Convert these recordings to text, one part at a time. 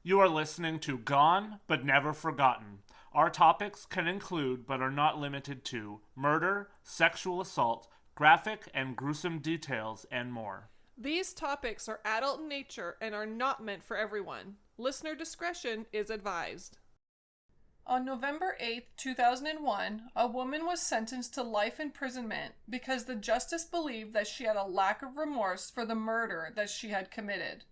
You are listening to Gone But Never Forgotten. Our topics can include, but are not limited to, murder, sexual assault, graphic and gruesome details, and more. These topics are adult in nature and are not meant for everyone. Listener discretion is advised. On November 8, 2001, a woman was sentenced to life imprisonment because the justice believed that she had a lack of remorse for the murder that she had committed.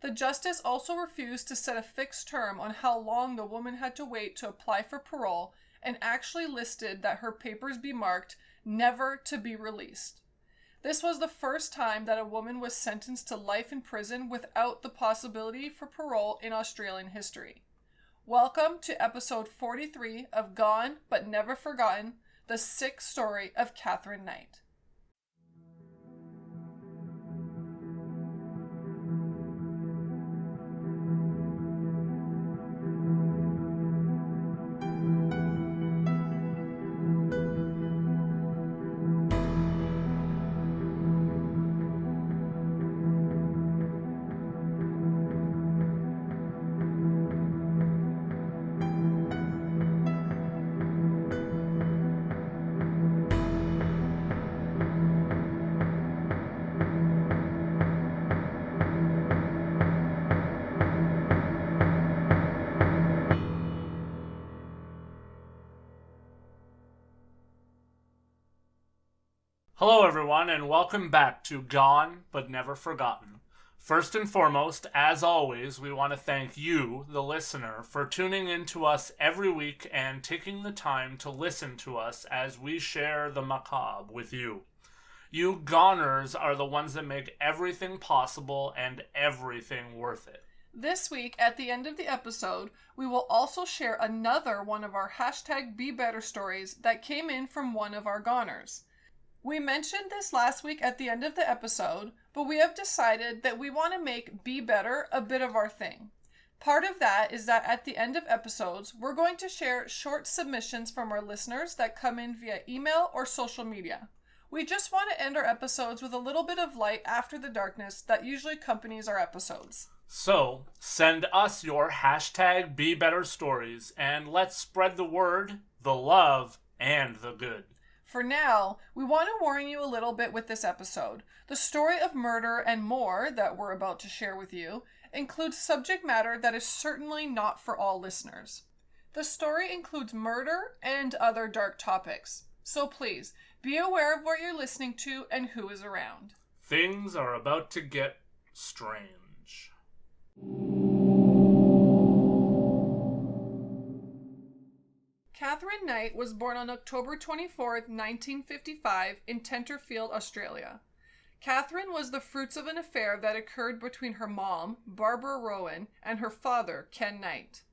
The justice also refused to set a fixed term on how long the woman had to wait to apply for parole and actually listed that her papers be marked never to be released. This was the first time that a woman was sentenced to life in prison without the possibility for parole in Australian history. Welcome to episode 43 of Gone But Never Forgotten, the sick story of Katherine Knight. Hello, everyone, and welcome back to Gone But Never Forgotten. First and foremost, as always, we want to thank you, the listener, for tuning in to us every week and taking the time to listen to us as we share the macabre with you. You goners are the ones that make everything possible and everything worth it. This week, at the end of the episode, we will also share another one of our #BeBetter stories that came in from one of our goners. We mentioned this last week at the end of the episode, but we have decided that we want to make Be Better a bit of our thing. Part of that is that at the end of episodes, we're going to share short submissions from our listeners that come in via email or social media. We just want to end our episodes with a little bit of light after the darkness that usually accompanies our episodes. So, send us your #BeBetter stories, and let's spread the word, the love, and the good. For now, we want to warn you a little bit with this episode. The story of murder and more that we're about to share with you includes subject matter that is certainly not for all listeners. The story includes murder and other dark topics. So please, be aware of what you're listening to and who is around. Things are about to get strange. Katherine Knight was born on October 24, 1955 in Tenterfield, Australia. Katherine was the fruits of an affair that occurred between her mom, Barbara Rowan, and her father, Ken Knight.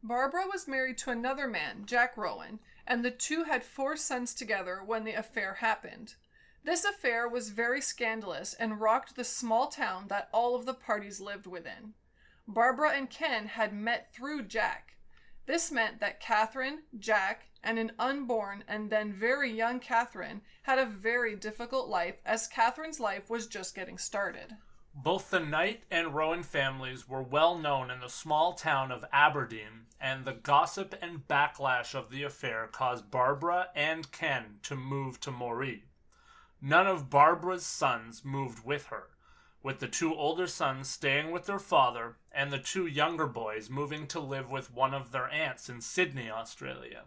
Barbara was married to another man, Jack Rowan, and the two had 4 sons together when the affair happened. This affair was very scandalous and rocked the small town that all of the parties lived within. Barbara and Ken had met through Jack. This meant that Katherine, Jack, and an unborn and then very young Katherine had a very difficult life as Katherine's life was just getting started. Both the Knight and Rowan families were well known in the small town of Aberdeen, and the gossip and backlash of the affair caused Barbara and Ken to move to Moree. None of Barbara's sons moved with her, with the 2 older sons staying with their father and the 2 younger boys moving to live with one of their aunts in Sydney, Australia.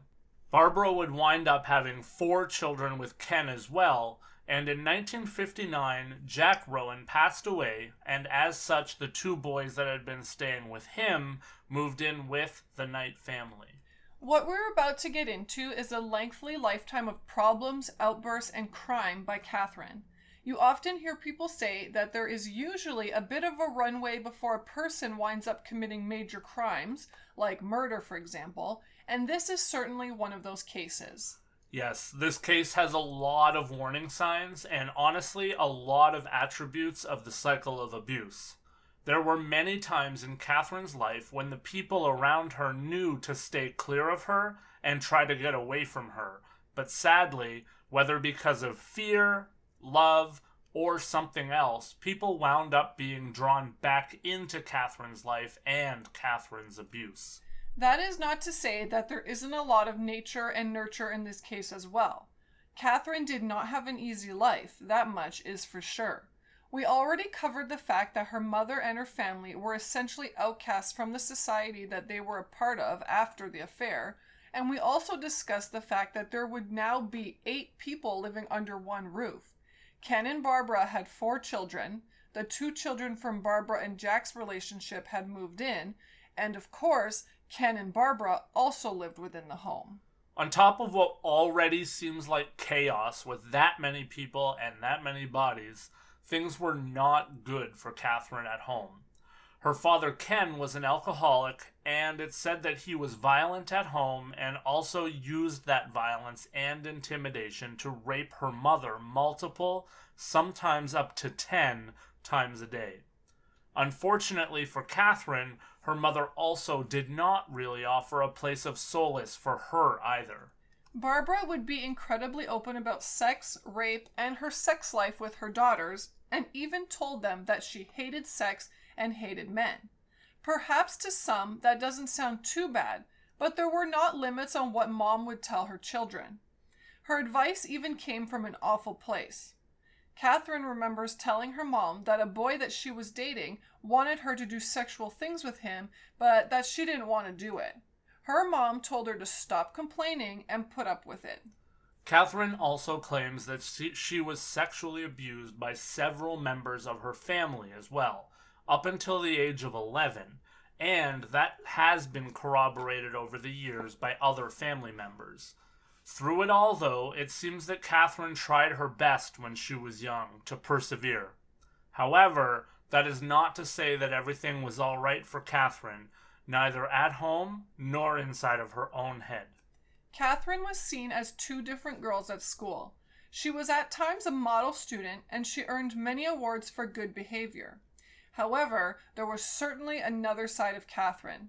Barbara would wind up having 4 children with Ken as well, and in 1959, Jack Rowan passed away, and as such, the 2 boys that had been staying with him moved in with the Knight family. What we're about to get into is a lengthy lifetime of problems, outbursts, and crime by Katherine. You often hear people say that there is usually a bit of a runway before a person winds up committing major crimes, like murder, for example, and this is certainly one of those cases. Yes, this case has a lot of warning signs and honestly a lot of attributes of the cycle of abuse. There were many times in Katherine's life when the people around her knew to stay clear of her and try to get away from her, but sadly, whether because of fear, love, or something else, people wound up being drawn back into Katherine's life and Katherine's abuse. That is not to say that there isn't a lot of nature and nurture in this case as well. Katherine did not have an easy life, that much is for sure. We already covered the fact that her mother and her family were essentially outcasts from the society that they were a part of after the affair, and we also discussed the fact that there would now be 8 people living under one roof. Ken and Barbara had 4 children, the 2 children from Barbara and Jack's relationship had moved in, and of course, Ken and Barbara also lived within the home. On top of what already seems like chaos with that many people and that many bodies, things were not good for Katherine at home. Her father Ken was an alcoholic, and it's said that he was violent at home and also used that violence and intimidation to rape her mother multiple, sometimes up to 10 times a day. Unfortunately for Katherine, her mother also did not really offer a place of solace for her either. Barbara would be incredibly open about sex, rape, and her sex life with her daughters, and even told them that she hated sex and hated men. Perhaps to some that doesn't sound too bad, but there were not limits on what mom would tell her children. Her advice even came from an awful place. Katherine remembers telling her mom that a boy that she was dating wanted her to do sexual things with him, but that she didn't want to do it. Her mom told her to stop complaining and put up with it. Katherine also claims that she was sexually abused by several members of her family as well, up until the age of 11, and that has been corroborated over the years by other family members. Through it all, though, it seems that Katherine tried her best when she was young to persevere. However, that is not to say that everything was all right for Katherine, neither at home nor inside of her own head. Katherine was seen as 2 different girls at school. She was at times a model student, and she earned many awards for good behavior. However, there was certainly another side of Katherine.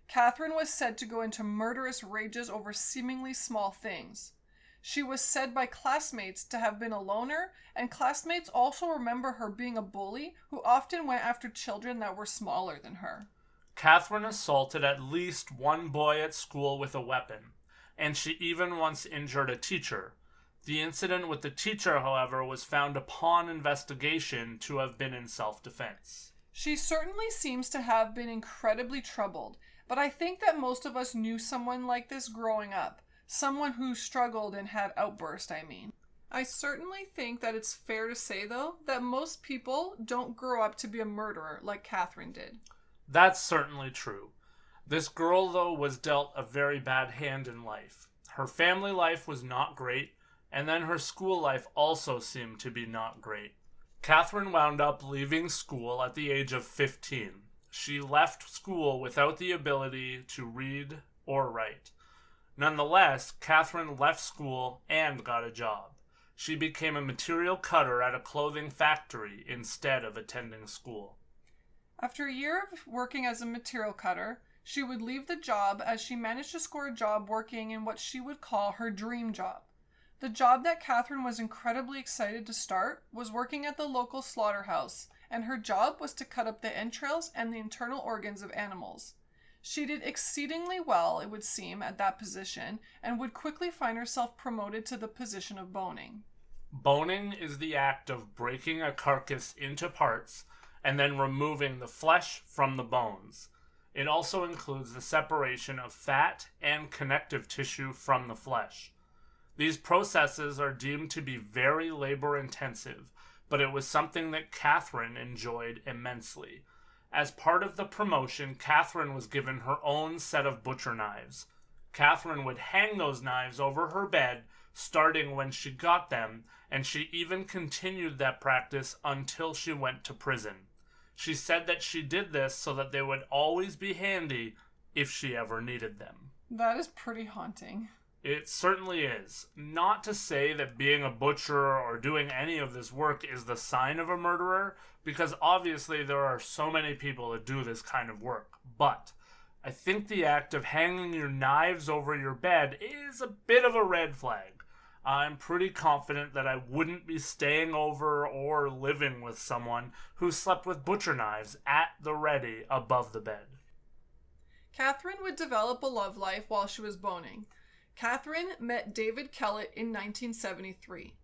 Katherine was said to go into murderous rages over seemingly small things. She was said by classmates to have been a loner, and classmates also remember her being a bully who often went after children that were smaller than her. Katherine assaulted at least one boy at school with a weapon, and she even once injured a teacher. The incident with the teacher, however, was found upon investigation to have been in self-defense. She certainly seems to have been incredibly troubled, but I think that most of us knew someone like this growing up. Someone who struggled and had outbursts, I certainly think that it's fair to say, though, that most people don't grow up to be a murderer like Katherine did. That's certainly true. This girl, though, was dealt a very bad hand in life. Her family life was not great, and then her school life also seemed to be not great. Katherine wound up leaving school at the age of 15. She left school without the ability to read or write. Nonetheless, Katherine left school and got a job. She became a material cutter at a clothing factory instead of attending school. After a year of working as a material cutter, she would leave the job as she managed to score a job working in what she would call her dream job. The job that Katherine was incredibly excited to start was working at the local slaughterhouse, and her job was to cut up the entrails and the internal organs of animals. She did exceedingly well, it would seem, at that position, and would quickly find herself promoted to the position of boning. Boning is the act of breaking a carcass into parts and then removing the flesh from the bones. It also includes the separation of fat and connective tissue from the flesh. These processes are deemed to be very labor-intensive, but it was something that Katherine enjoyed immensely. As part of the promotion, Katherine was given her own set of butcher knives. Katherine would hang those knives over her bed, starting when she got them, and she even continued that practice until she went to prison. She said that she did this so that they would always be handy if she ever needed them. That is pretty haunting. It certainly is. Not to say that being a butcher or doing any of this work is the sign of a murderer, because obviously there are so many people that do this kind of work. But I think the act of hanging your knives over your bed is a bit of a red flag. I'm pretty confident that I wouldn't be staying over or living with someone who slept with butcher knives at the ready above the bed. Katherine would develop a love life while she was boning. Katherine met David Kellett in 1973.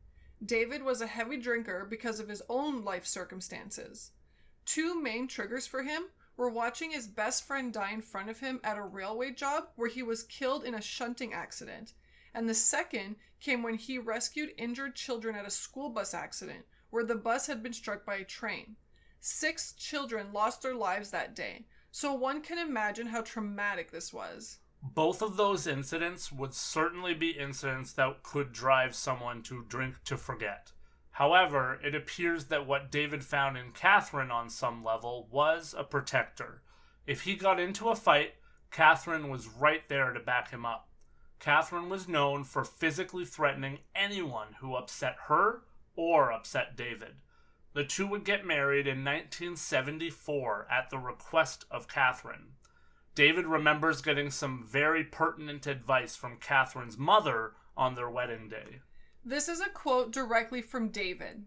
David was a heavy drinker because of his own life circumstances. Two main triggers for him were watching his best friend die in front of him at a railway job where he was killed in a shunting accident, and the second came when he rescued injured children at a school bus accident where the bus had been struck by a train. 6 children lost their lives that day, so one can imagine how traumatic this was. Both of those incidents would certainly be incidents that could drive someone to drink to forget. However, it appears that what David found in Katherine on some level was a protector. If he got into a fight, Katherine was right there to back him up. Katherine was known for physically threatening anyone who upset her or upset David. The two would get married in 1974 at the request of Katherine. David remembers getting some very pertinent advice from Katherine's mother on their wedding day. This is a quote directly from David.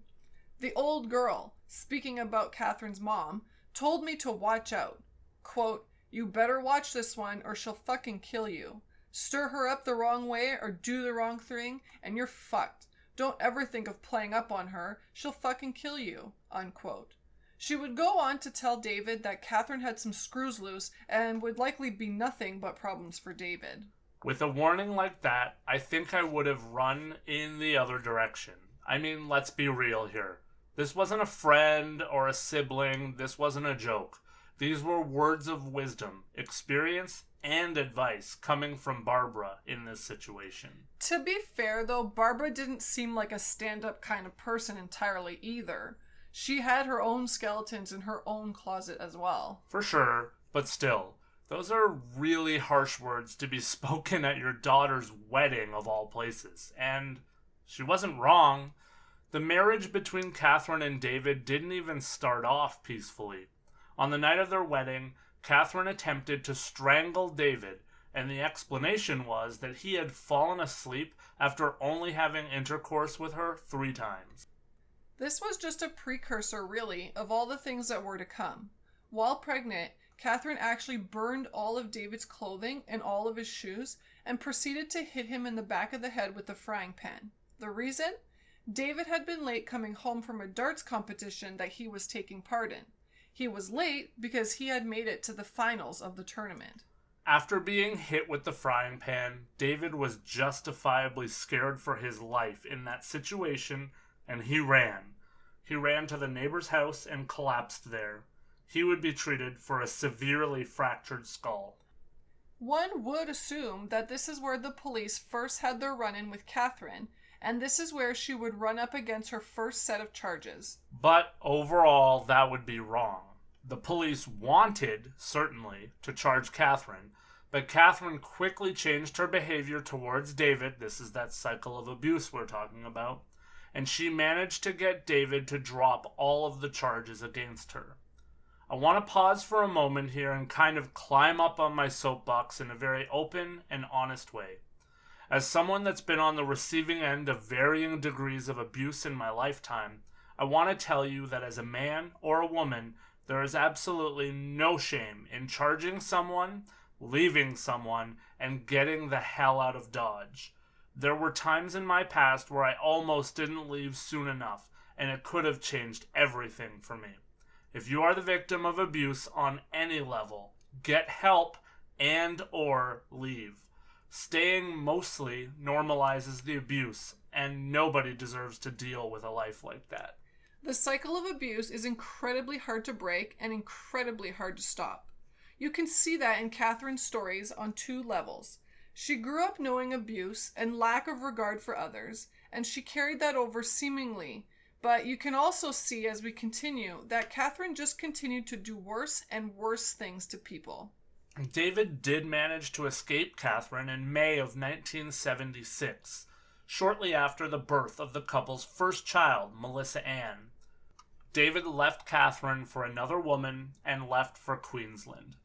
"The old girl, speaking about Katherine's mom, told me to watch out. Quote, you better watch this one or she'll fucking kill you. Stir her up the wrong way or do the wrong thing and you're fucked. Don't ever think of playing up on her. She'll fucking kill you." Unquote. She would go on to tell David that Katherine had some screws loose and would likely be nothing but problems for David. With a warning like that, I think I would have run in the other direction. I mean, let's be real here. This wasn't a friend or a sibling. This wasn't a joke. These were words of wisdom, experience, and advice coming from Barbara in this situation. To be fair, though, Barbara didn't seem like a stand-up kind of person entirely either. She had her own skeletons in her own closet as well. For sure, but still, those are really harsh words to be spoken at your daughter's wedding of all places. And she wasn't wrong. The marriage between Katherine and David didn't even start off peacefully. On the night of their wedding, Katherine attempted to strangle David, and the explanation was that he had fallen asleep after only having intercourse with her 3 times. This was just a precursor, really, of all the things that were to come. While pregnant, Katherine actually burned all of David's clothing and all of his shoes and proceeded to hit him in the back of the head with a frying pan. The reason? David had been late coming home from a darts competition that he was taking part in. He was late because he had made it to the finals of the tournament. After being hit with the frying pan, David was justifiably scared for his life in that situation, and he ran. He ran to the neighbor's house and collapsed there. He would be treated for a severely fractured skull. One would assume that this is where the police first had their run-in with Katherine, and this is where she would run up against her first set of charges. But overall, that would be wrong. The police wanted, certainly, to charge Katherine, but Katherine quickly changed her behavior towards David. This is that cycle of abuse we're talking about. And she managed to get David to drop all of the charges against her. I want to pause for a moment here and kind of climb up on my soapbox in a very open and honest way. As someone that's been on the receiving end of varying degrees of abuse in my lifetime, I want to tell you that as a man or a woman, there is absolutely no shame in charging someone, leaving someone, and getting the hell out of Dodge. There were times in my past where I almost didn't leave soon enough, and it could have changed everything for me. If you are the victim of abuse on any level, get help and or leave. Staying mostly normalizes the abuse, and nobody deserves to deal with a life like that. The cycle of abuse is incredibly hard to break and incredibly hard to stop. You can see that in Katherine's stories on 2 levels. She grew up knowing abuse and lack of regard for others, and she carried that over seemingly. But you can also see as we continue that Katherine just continued to do worse and worse things to people. David did manage to escape Katherine in May of 1976, shortly after the birth of the couple's first child, Melissa Ann. David left Katherine for another woman and left for Queensland.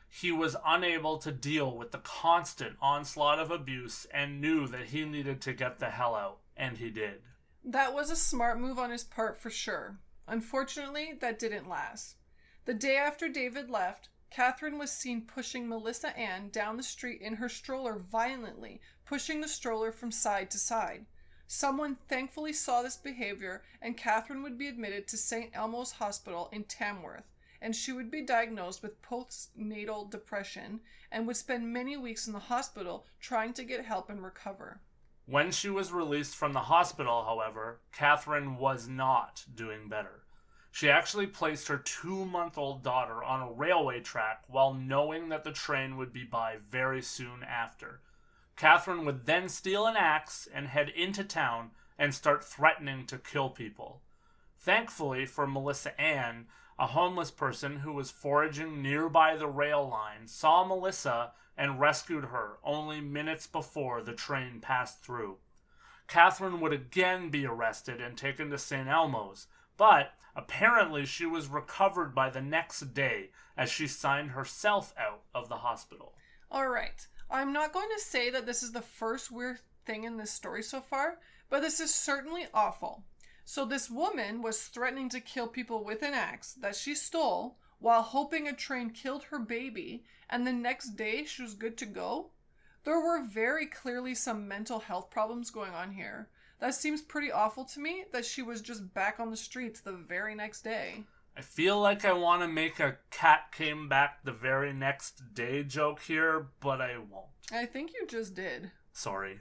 He was unable to deal with the constant onslaught of abuse and knew that he needed to get the hell out, and he did. That was a smart move on his part for sure. Unfortunately, that didn't last. The day after David left, Katherine was seen pushing Melissa Ann down the street in her stroller violently, pushing the stroller from side to side. Someone thankfully saw this behavior, and Katherine would be admitted to St. Elmo's Hospital in Tamworth, and she would be diagnosed with postnatal depression and would spend many weeks in the hospital trying to get help and recover. When she was released from the hospital, however, Katherine was not doing better. She actually placed her 2-month-old daughter on a railway track while knowing that the train would be by very soon after. Katherine would then steal an axe and head into town and start threatening to kill people. Thankfully for Melissa Ann, a homeless person who was foraging nearby the rail line saw Melissa and rescued her only minutes before the train passed through. Katherine would again be arrested and taken to St. Elmo's, but apparently she was recovered by the next day as she signed herself out of the hospital. Alright, I'm not going to say that this is the first weird thing in this story so far, but this is certainly awful. So this woman was threatening to kill people with an axe that she stole while hoping a train killed her baby, and the next day she was good to go? There were very clearly some mental health problems going on here. That seems pretty awful to me that she was just back on the streets the very next day. I feel like I want to make a cat came back the very next day joke here, but I won't. I think you just did. Sorry.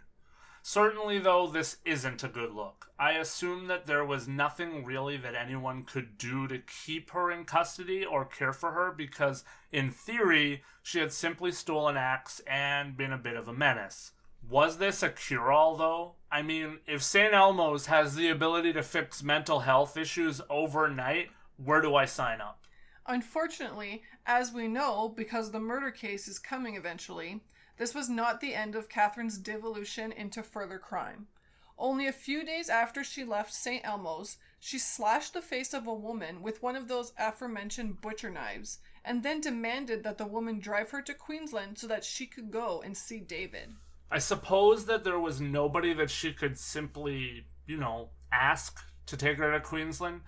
Certainly, though, this isn't a good look. I assume that there was nothing really that anyone could do to keep her in custody or care for her because, in theory, she had simply stolen an axe and been a bit of a menace. Was this a cure-all, though? I mean, if St. Elmo's has the ability to fix mental health issues overnight, where do I sign up? Unfortunately, as we know, because the murder case is coming eventually, this was not the end of Katherine's devolution into further crime. Only a few days after she left St. Elmo's, she slashed the face of a woman with one of those aforementioned butcher knives, and then demanded that the woman drive her to Queensland so that she could go and see David. I suppose that there was nobody that she could simply, ask to take her to Queensland.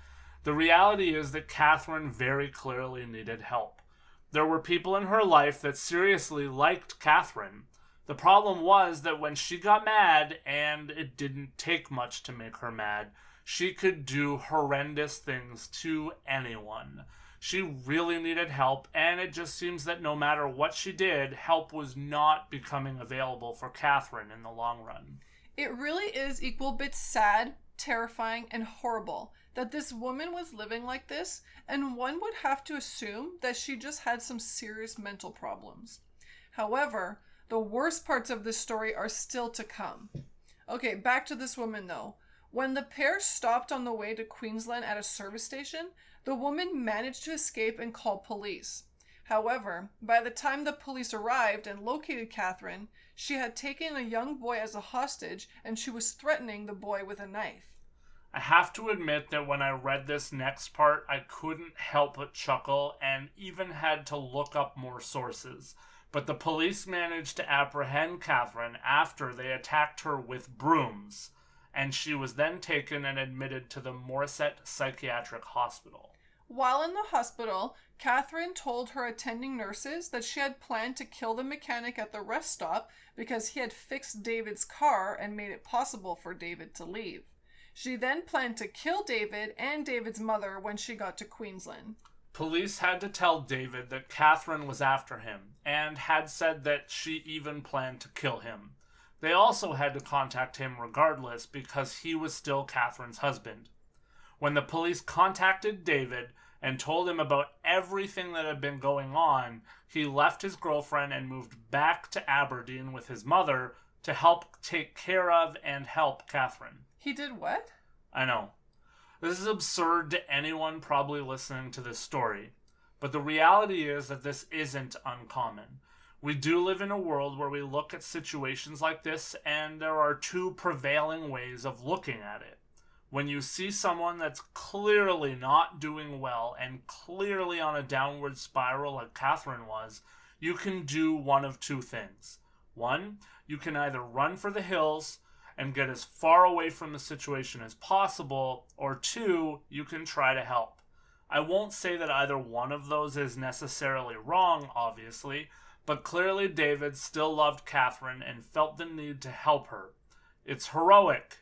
The reality is that Katherine very clearly needed help. There were people in her life that seriously liked Katherine. The problem was that when she got mad, and it didn't take much to make her mad, she could do horrendous things to anyone. She really needed help, and it just seems that no matter what she did, help was not becoming available for Katherine in the long run. It really is equal bits sad, terrifying, and horrible that this woman was living like this, and one would have to assume that she just had some serious mental problems. However, the worst parts of this story are still to come. Okay, back to this woman though. When the pair stopped on the way to Queensland at a service station, the woman managed to escape and call police. However, by the time the police arrived and located Katherine, she had taken a young boy as a hostage and she was threatening the boy with a knife. I have to admit that when I read this next part, I couldn't help but chuckle and even had to look up more sources. But the police managed to apprehend Katherine after they attacked her with brooms, and she was then taken and admitted to the Morisset Psychiatric Hospital. While in the hospital, Katherine told her attending nurses that she had planned to kill the mechanic at the rest stop because he had fixed David's car and made it possible for David to leave. She then planned to kill David and David's mother when she got to Queensland. Police had to tell David that Katherine was after him, and had said that she even planned to kill him. They also had to contact him regardless because he was still Katherine's husband. When the police contacted David and told him about everything that had been going on, he left his girlfriend and moved back to Aberdeen with his mother to help take care of and help Katherine. He did what? I know. This is absurd to anyone probably listening to this story, but the reality is that this isn't uncommon. We do live in a world where we look at situations like this, and there are two prevailing ways of looking at it. When you see someone that's clearly not doing well and clearly on a downward spiral like Katherine was, you can do one of two things. One, you can either run for the hills and get as far away from the situation as possible, or two, you can try to help. I won't say that either one of those is necessarily wrong, obviously, but clearly David still loved Katherine and felt the need to help her. It's heroic.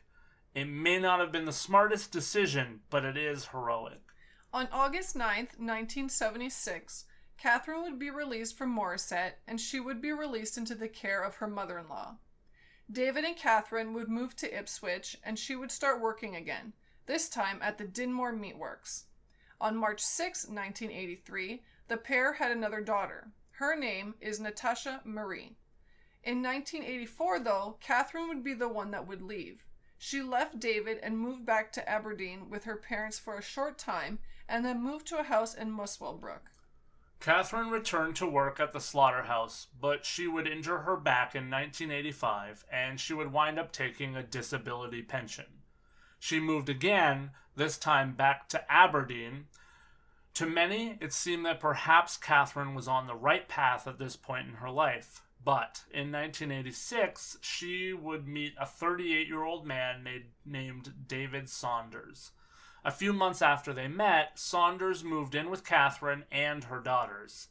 It may not have been the smartest decision, but it is heroic. On August 9th, 1976, Katherine would be released from Morisset, and she would be released into the care of her mother-in-law. David and Katherine would move to Ipswich, and she would start working again, this time at the Dinmore Meatworks. On March 6, 1983, the pair had another daughter. Her name is Natasha Marie. In 1984, though, Katherine would be the one that would leave. She left David and moved back to Aberdeen with her parents for a short time, and then moved to a house in Muswellbrook. Katherine returned to work at the slaughterhouse, but she would injure her back in 1985, and she would wind up taking a disability pension. She moved again, this time back to Aberdeen. To many, it seemed that perhaps Katherine was on the right path at this point in her life. But in 1986, she would meet a 38-year-old man named David Saunders. A few months after they met, Saunders moved in with Katherine and her daughters.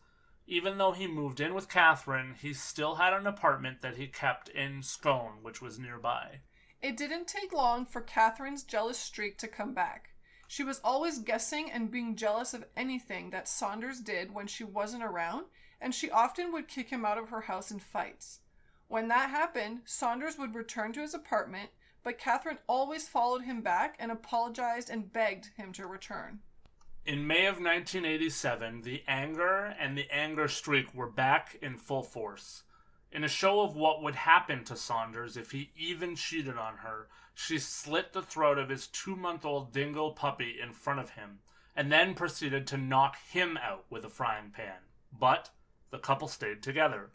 Even though he moved in with Katherine, he still had an apartment that he kept in Scone, which was nearby. It didn't take long for Katherine's jealous streak to come back. She was always guessing and being jealous of anything that Saunders did when she wasn't around, and she often would kick him out of her house in fights. When that happened, Saunders would return to his apartment, but Katherine always followed him back and apologized and begged him to return. In May of 1987, the anger streak were back in full force. In a show of what would happen to Saunders if he even cheated on her, she slit the throat of his 2-month-old dingo puppy in front of him, and then proceeded to knock him out with a frying pan. But the couple stayed together.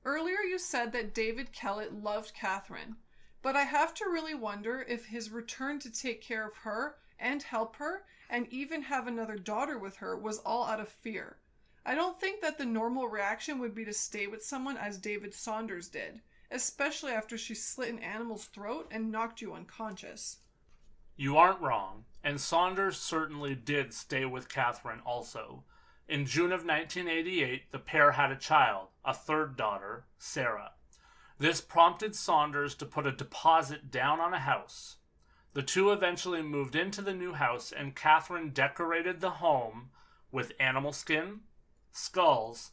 Earlier you said that David Kellett loved Katherine, but I have to really wonder if his return to take care of her and help her and even have another daughter with her was all out of fear. I don't think that the normal reaction would be to stay with someone as David Saunders did, especially after she slit an animal's throat and knocked you unconscious. You aren't wrong, and Saunders certainly did stay with Katherine also. In June of 1988, the pair had a child, a third daughter, Sarah. This prompted Saunders to put a deposit down on a house. The two eventually moved into the new house, and Katherine decorated the home with animal skin, skulls,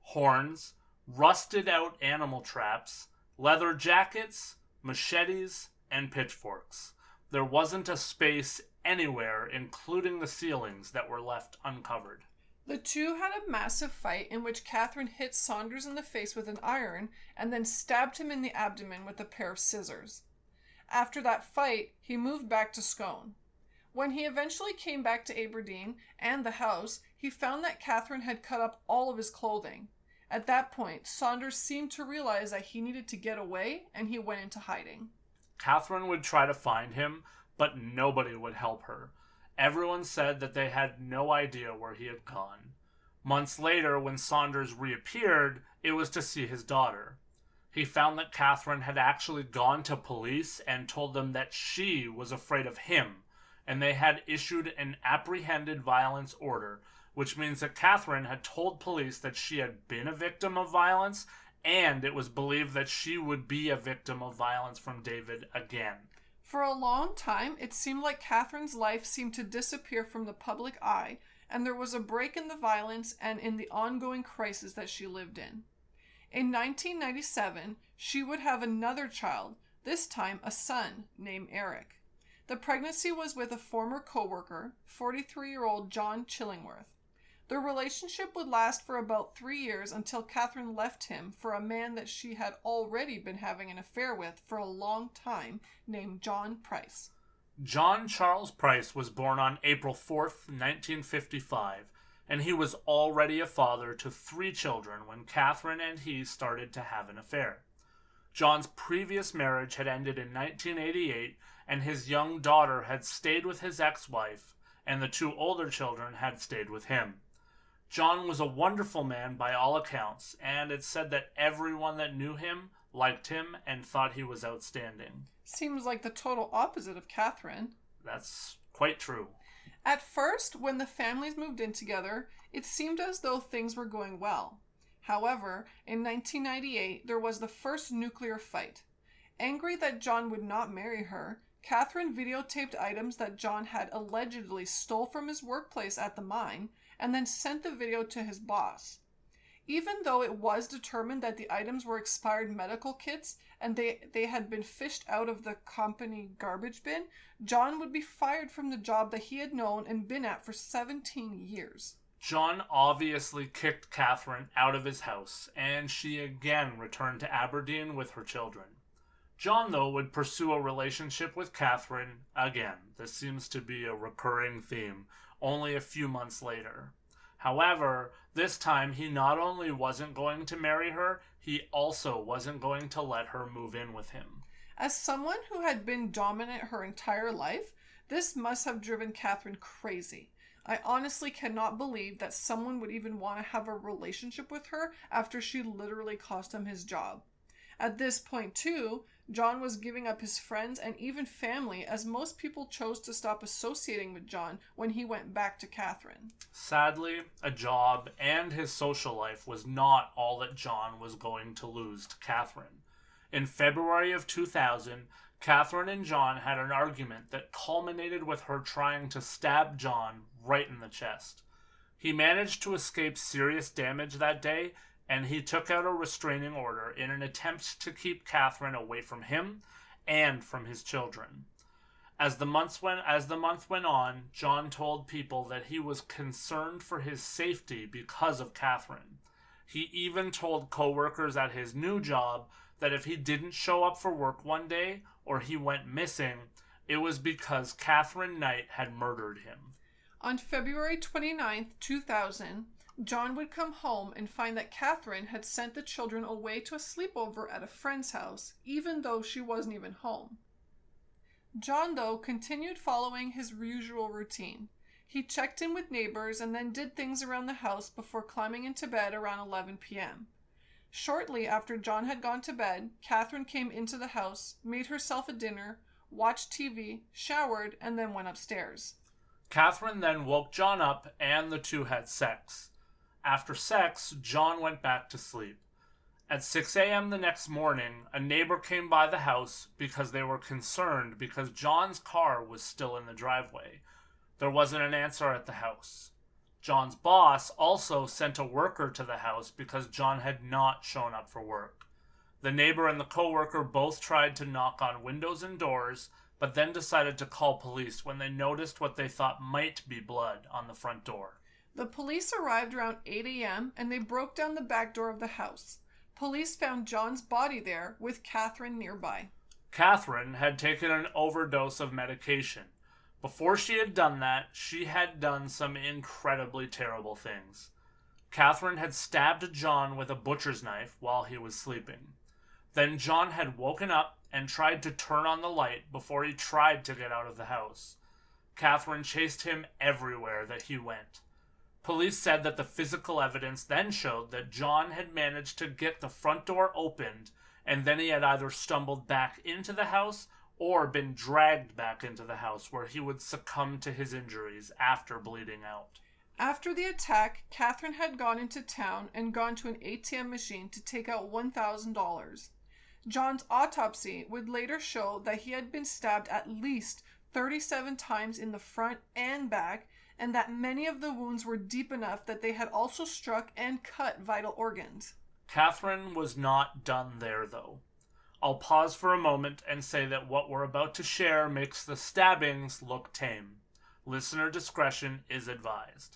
horns, rusted out animal traps, leather jackets, machetes, and pitchforks. There wasn't a space anywhere, including the ceilings, that were left uncovered. The two had a massive fight in which Katherine hit Saunders in the face with an iron and then stabbed him in the abdomen with a pair of scissors. After that fight, he moved back to Scone. When he eventually came back to Aberdeen and the house, he found that Katherine had cut up all of his clothing. At that point, Saunders seemed to realize that he needed to get away, and he went into hiding. Katherine would try to find him, but nobody would help her. Everyone said that they had no idea where he had gone. Months later, when Saunders reappeared, it was to see his daughter. He found that Katherine had actually gone to police and told them that she was afraid of him, and they had issued an apprehended violence order, which means that Katherine had told police that she had been a victim of violence, and it was believed that she would be a victim of violence from David again. For a long time, it seemed like Katherine's life seemed to disappear from the public eye, and there was a break in the violence and in the ongoing crisis that she lived in. In 1997, she would have another child, this time a son, named Eric. The pregnancy was with a former co-worker, 43-year-old John Chillingworth. Their relationship would last for about 3 years until Katherine left him for a man that she had already been having an affair with for a long time, named John Price. John Charles Price was born on April 4th, 1955, and he was already a father to 3 children when Katherine and he started to have an affair. John's previous marriage had ended in 1988, and his young daughter had stayed with his ex-wife, and the 2 older children had stayed with him. John was a wonderful man by all accounts, and it's said that everyone that knew him liked him and thought he was outstanding. Seems like the total opposite of Katherine. That's quite true. At first, when the families moved in together, it seemed as though things were going well. However, in 1998, there was the first nuclear fight. Angry that John would not marry her, Katherine videotaped items that John had allegedly stole from his workplace at the mine and then sent the video to his boss. Even though it was determined that the items were expired medical kits and they had been fished out of the company garbage bin, John would be fired from the job that he had known and been at for 17 years. John obviously kicked Katherine out of his house, and she again returned to Aberdeen with her children. John, though, would pursue a relationship with Katherine again. This seems to be a recurring theme, only a few months later. However, this time he not only wasn't going to marry her, he also wasn't going to let her move in with him. As someone who had been dominant her entire life, this must have driven Katherine crazy. I honestly cannot believe that someone would even want to have a relationship with her after she literally cost him his job. At this point, too, John was giving up his friends and even family, as most people chose to stop associating with John when he went back to Katherine. Sadly, a job and his social life was not all that John was going to lose to Katherine. In February of 2000, Katherine and John had an argument that culminated with her trying to stab John right in the chest. He managed to escape serious damage that day, and he took out a restraining order in an attempt to keep Katherine away from him and from his children. As the month went on, John told people that he was concerned for his safety because of Katherine. He even told coworkers at his new job that if he didn't show up for work one day or he went missing, it was because Katherine Knight had murdered him. On February 29, 2000, John would come home and find that Katherine had sent the children away to a sleepover at a friend's house, even though she wasn't even home. John, though, continued following his usual routine. He checked in with neighbors and then did things around the house before climbing into bed around 11 p.m. Shortly after John had gone to bed, Katherine came into the house, made herself a dinner, watched TV, showered, and then went upstairs. Katherine then woke John up and the two had sex. After sex, John went back to sleep. At 6 a.m. the next morning, a neighbor came by the house because they were concerned because John's car was still in the driveway. There wasn't an answer at the house. John's boss also sent a worker to the house because John had not shown up for work. The neighbor and the coworker both tried to knock on windows and doors, but then decided to call police when they noticed what they thought might be blood on the front door. The police arrived around 8 a.m. and they broke down the back door of the house. Police found John's body there with Katherine nearby. Katherine had taken an overdose of medication. Before she had done that, she had done some incredibly terrible things. Katherine had stabbed John with a butcher's knife while he was sleeping. Then John had woken up and tried to turn on the light before he tried to get out of the house. Katherine chased him everywhere that he went. Police said that the physical evidence then showed that John had managed to get the front door opened, and then he had either stumbled back into the house or been dragged back into the house where he would succumb to his injuries after bleeding out. After the attack, Katherine had gone into town and gone to an ATM machine to take out $1,000. John's autopsy would later show that he had been stabbed at least 37 times in the front and back, and that many of the wounds were deep enough that they had also struck and cut vital organs. Katherine was not done there, though. I'll pause for a moment and say that what we're about to share makes the stabbings look tame. Listener discretion is advised.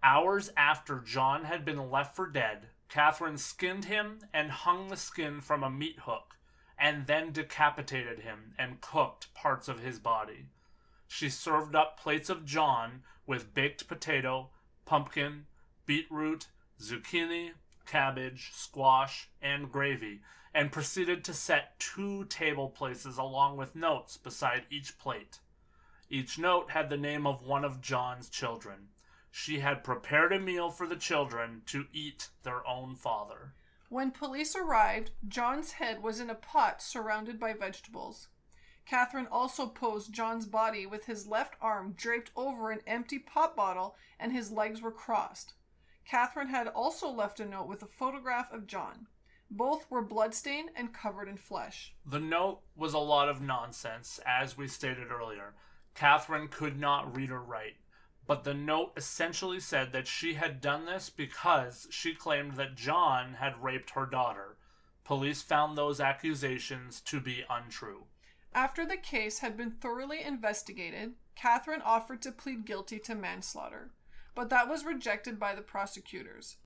Hours after John had been left for dead, Katherine skinned him and hung the skin from a meat hook, and then decapitated him and cooked parts of his body. She served up plates of John with baked potato, pumpkin, beetroot, zucchini, cabbage, squash, and gravy, and proceeded to set 2 table places along with notes beside each plate. Each note had the name of one of John's children. she had prepared a meal for the children to eat their own father. When police arrived, John's head was in a pot surrounded by vegetables. Katherine also posed John's body with his left arm draped over an empty pop bottle and his legs were crossed. Katherine had also left a note with a photograph of John. Both were bloodstained and covered in flesh. The note was a lot of nonsense, as we stated earlier. Katherine could not read or write, but the note essentially said that she had done this because she claimed that John had raped her daughter. Police found those accusations to be untrue. After the case had been thoroughly investigated, Katherine offered to plead guilty to manslaughter, but that was rejected by the prosecutors.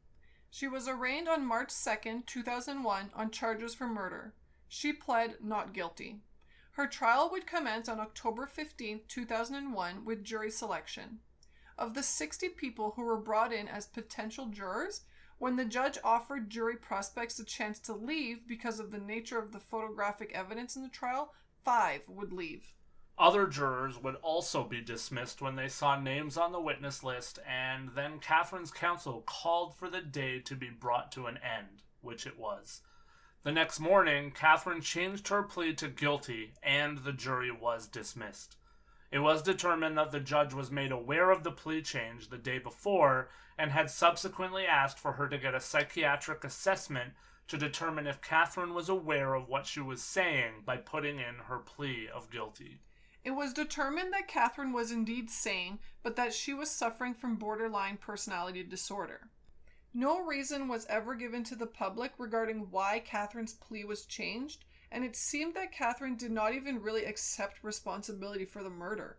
She was arraigned on March 2, 2001 on charges for murder. She pled not guilty. Her trial would commence on October 15, 2001 with jury selection. Of the 60 people who were brought in as potential jurors, when the judge offered jury prospects a chance to leave because of the nature of the photographic evidence in the trial, 5 would leave. Other jurors would also be dismissed when they saw names on the witness list, and then Katherine's counsel called for the day to be brought to an end, which it was. The next morning, Katherine changed her plea to guilty, and the jury was dismissed. It was determined that the judge was made aware of the plea change the day before, and had subsequently asked for her to get a psychiatric assessment to determine if Katherine was aware of what she was saying by putting in her plea of guilty. It was determined that Katherine was indeed sane, but that she was suffering from borderline personality disorder. No reason was ever given to the public regarding why Katherine's plea was changed, and it seemed that Katherine did not even really accept responsibility for the murder.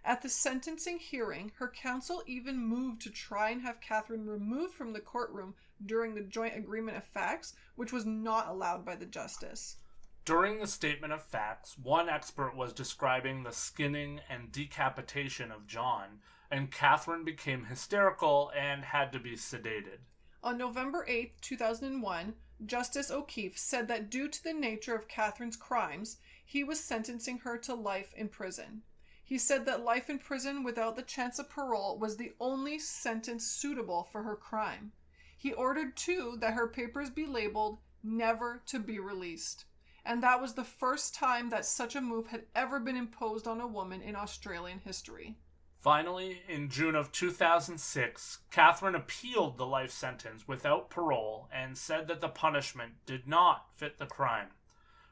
At the sentencing hearing, her counsel even moved to try and have Katherine removed from the courtroom during the joint agreement of facts, which was not allowed by the justice. During the statement of facts, one expert was describing the skinning and decapitation of John, and Katherine became hysterical and had to be sedated. On November 8, 2001, Justice O'Keefe said that due to the nature of Katherine's crimes, he was sentencing her to life in prison. He said that life in prison without the chance of parole was the only sentence suitable for her crime. He ordered, too, that her papers be labeled "never to be released." And that was the first time that such a move had ever been imposed on a woman in Australian history. Finally, in June of 2006, Katherine appealed the life sentence without parole and said that the punishment did not fit the crime.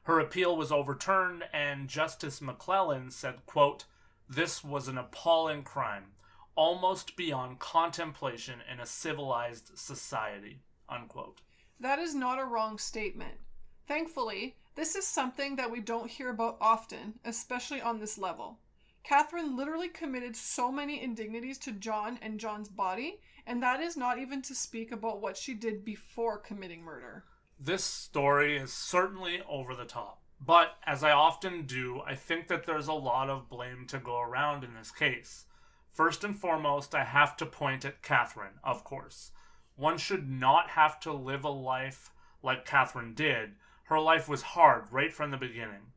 Her appeal was overturned, and Justice McClellan said, quote, "This was an appalling crime, almost beyond contemplation in a civilized society," unquote. That is not a wrong statement. Thankfully, this is something that we don't hear about often, especially on this level. Katherine literally committed so many indignities to John and John's body, and that is not even to speak about what she did before committing murder. This story is certainly over the top, but as I often do, I think that there's a lot of blame to go around in this case. First and foremost, I have to point at Katherine, of course. One should not have to live a life like Katherine did. Her life was hard right from the beginning.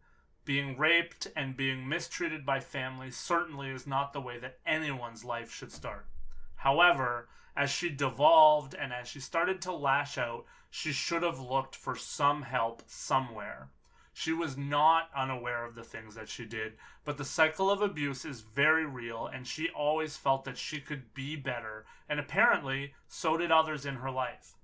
Being raped and being mistreated by family certainly is not the way that anyone's life should start. However, as she devolved and as she started to lash out, she should have looked for some help somewhere. She was not unaware of the things that she did, but the cycle of abuse is very real, and she always felt that she could be better, and apparently so did others in her life.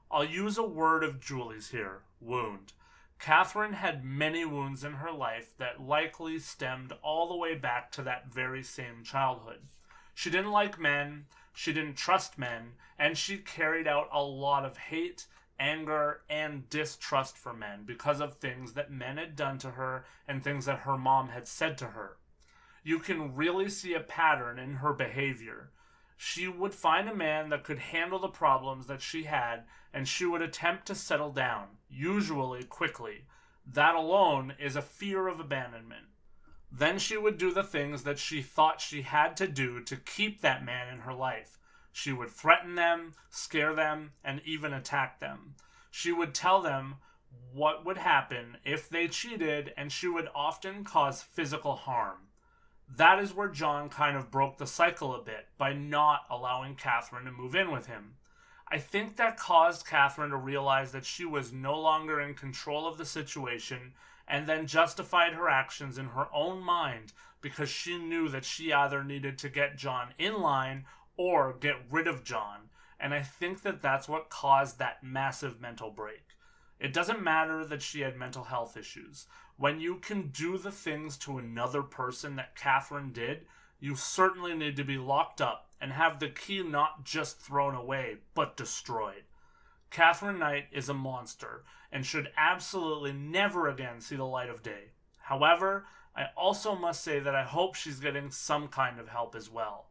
I'll use a word of Julie's here, wound. Katherine had many wounds in her life that likely stemmed all the way back to that very same childhood. She didn't like men, she didn't trust men, and she carried out a lot of hate, anger, and distrust for men because of things that men had done to her and things that her mom had said to her. You can really see a pattern in her behavior. She would find a man that could handle the problems that she had, and she would attempt to settle down, usually quickly. That alone is a fear of abandonment. Then she would do the things that she thought she had to do to keep that man in her life. She would threaten them, scare them, and even attack them. She would tell them what would happen if they cheated, and she would often cause physical harm. That is where John kind of broke the cycle a bit by not allowing Katherine to move in with him. I think that caused Katherine to realize that she was no longer in control of the situation and then justified her actions in her own mind because she knew that she either needed to get John in line or get rid of John. And I think that that's what caused that massive mental break. It doesn't matter that she had mental health issues. When you can do the things to another person that Katherine did, you certainly need to be locked up and have the key not just thrown away, but destroyed. Katherine Knight is a monster and should absolutely never again see the light of day. However, I also must say that I hope she's getting some kind of help as well.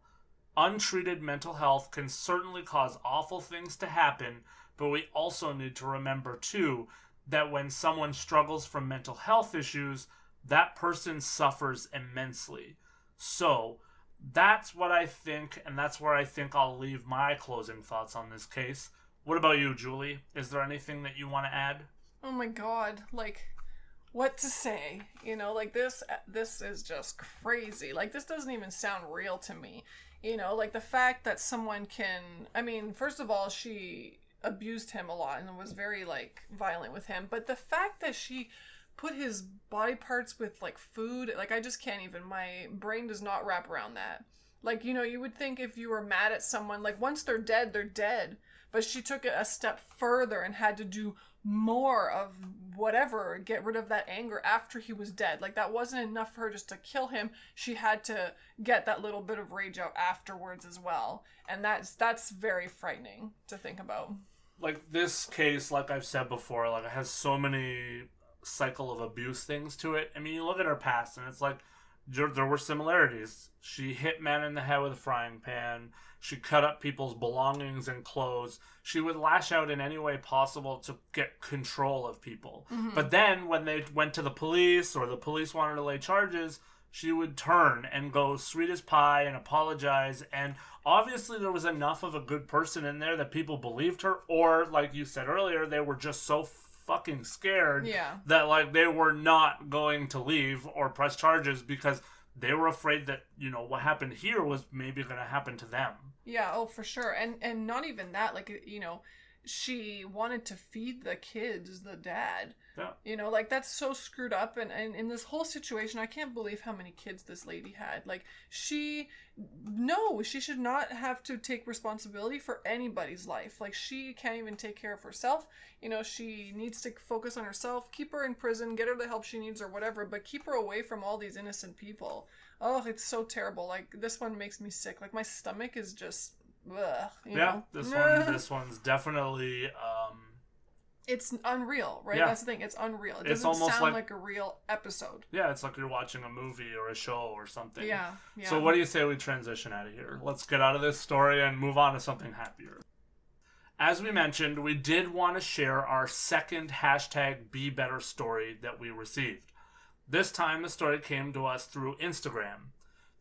Untreated mental health can certainly cause awful things to happen, but we also need to remember too that when someone struggles from mental health issues, that person suffers immensely. So, that's what I think, and that's where I think I'll leave my closing thoughts on this case. What about you, Julie? Is there anything that you want to add? Oh my god, like, what to say? You know, like, this is just crazy. Like, this doesn't even sound real to me. You know, like, the fact that someone can... I mean, first of all, she abused him a lot and was very, like, violent with him. But the fact that she put his body parts with, like, food, like, I just can't even... My brain does not wrap around that. Like, you know, you would think if you were mad at someone, like, once they're dead, they're dead. But she took it a step further and had to do more of whatever, get rid of that anger after he was dead. Like, that wasn't enough for her just to kill him. She had to get that little bit of rage out afterwards as well. And that's very frightening to think about. Like, this case, like I've said before, like, it has so many cycle of abuse things to it. I mean, you look at her past and it's like, there were similarities. She hit men in the head with a frying pan. She cut up people's belongings and clothes. She would lash out in any way possible to get control of people. Mm-hmm. But then when they went to the police or the police wanted to lay charges, she would turn and go sweet as pie and apologize. And obviously there was enough of a good person in there that people believed her. Or, like you said earlier, they were just so fucking scared that, like, they were not going to leave or press charges because they were afraid that, you know, what happened here was maybe going to happen to them. Yeah, oh, for sure. And not even that, like, you know, she wanted to feed the kids, the dad. Yeah. You know, like, that's so screwed up. And in this whole situation, I can't believe how many kids this lady had. Like, she should not have to take responsibility for anybody's life. Like, she can't even take care of herself. You know, she needs to focus on herself, keep her in prison, get her the help she needs or whatever, but keep her away from all these innocent people. Oh, it's so terrible. Like, this one makes me sick. Like, my stomach is just... Ugh, you know? This one's definitely it's unreal, right? That's the thing, it's unreal. It doesn't sound like a real episode. Yeah, it's like you're watching a movie or a show or something. Yeah. So what do you say we transition out of here? Let's get out of this story and move on to something happier. As we mentioned, we did want to share our second #BeBetterStory story that we received. This time the story came to us through Instagram.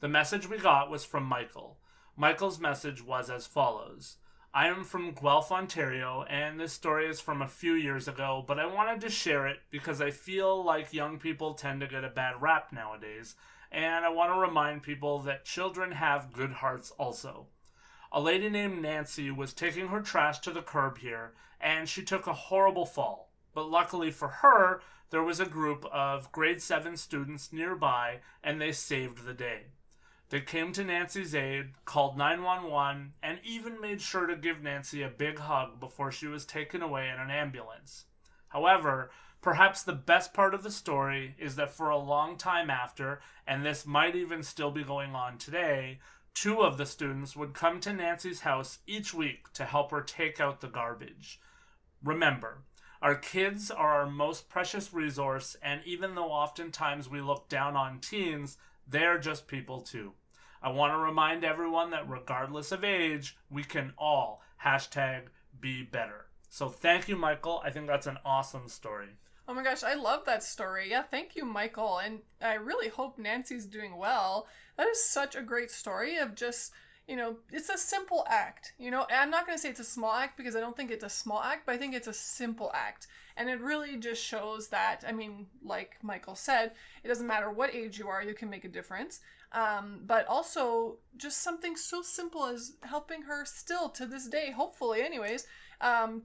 The message we got was from Michael. Michael's message was as follows. I am from Guelph, Ontario, and this story is from a few years ago, but I wanted to share it because I feel like young people tend to get a bad rap nowadays, and I want to remind people that children have good hearts also. A lady named Nancy was taking her trash to the curb here, and she took a horrible fall. But luckily for her, there was a group of grade 7 students nearby, and they saved the day. They came to Nancy's aid, called 911, and even made sure to give Nancy a big hug before she was taken away in an ambulance. However, perhaps the best part of the story is that for a long time after, and this might even still be going on today, 2 of the students would come to Nancy's house each week to help her take out the garbage. Remember, our kids are our most precious resource, and even though oftentimes we look down on teens, they're just people too. I want to remind everyone that regardless of age, we can all #BeBetter. So thank you, Michael. I think that's an awesome story. Oh my gosh, I love that story. Yeah, thank you, Michael. And I really hope Nancy's doing well. That is such a great story of just, it's a simple act, and I'm not going to say it's a small act because I don't think it's a small act, but I think it's a simple act. And it really just shows that, like Michael said, it doesn't matter what age you are, you can make a difference. But also just something so simple as helping her still to this day, hopefully anyways,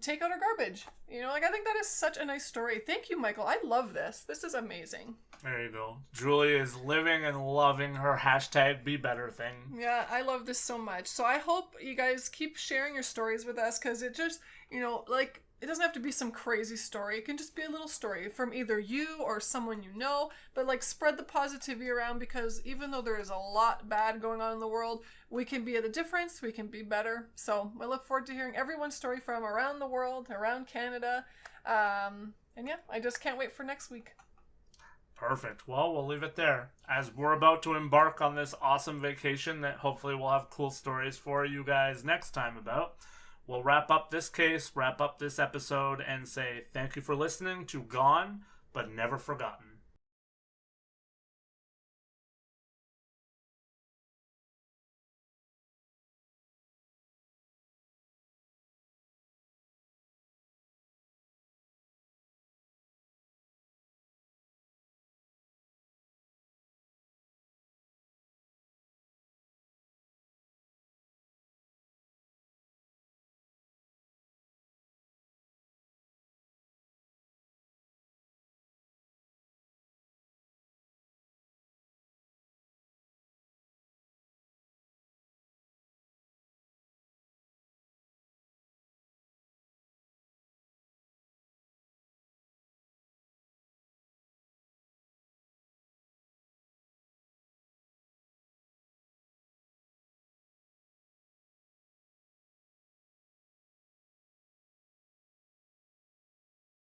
take out her garbage. I think that is such a nice story. Thank you, Michael. I love this. This is amazing. There you go. Julie is living and loving her #BeBetter thing. Yeah, I love this so much. So I hope you guys keep sharing your stories with us, because it just, it doesn't have to be some crazy story. It can just be a little story from either you or someone you know, but spread the positivity around, because even though there is a lot bad going on in the world, we can be the difference, we can be better. So I look forward to hearing everyone's story from around the world, around Canada. And yeah, I just can't wait for next week. Perfect. Well, we'll leave it there. As we're about to embark on this awesome vacation that hopefully we'll have cool stories for you guys next time about, we'll wrap up this case, wrap up this episode, and say thank you for listening to Gone But Never Forgotten.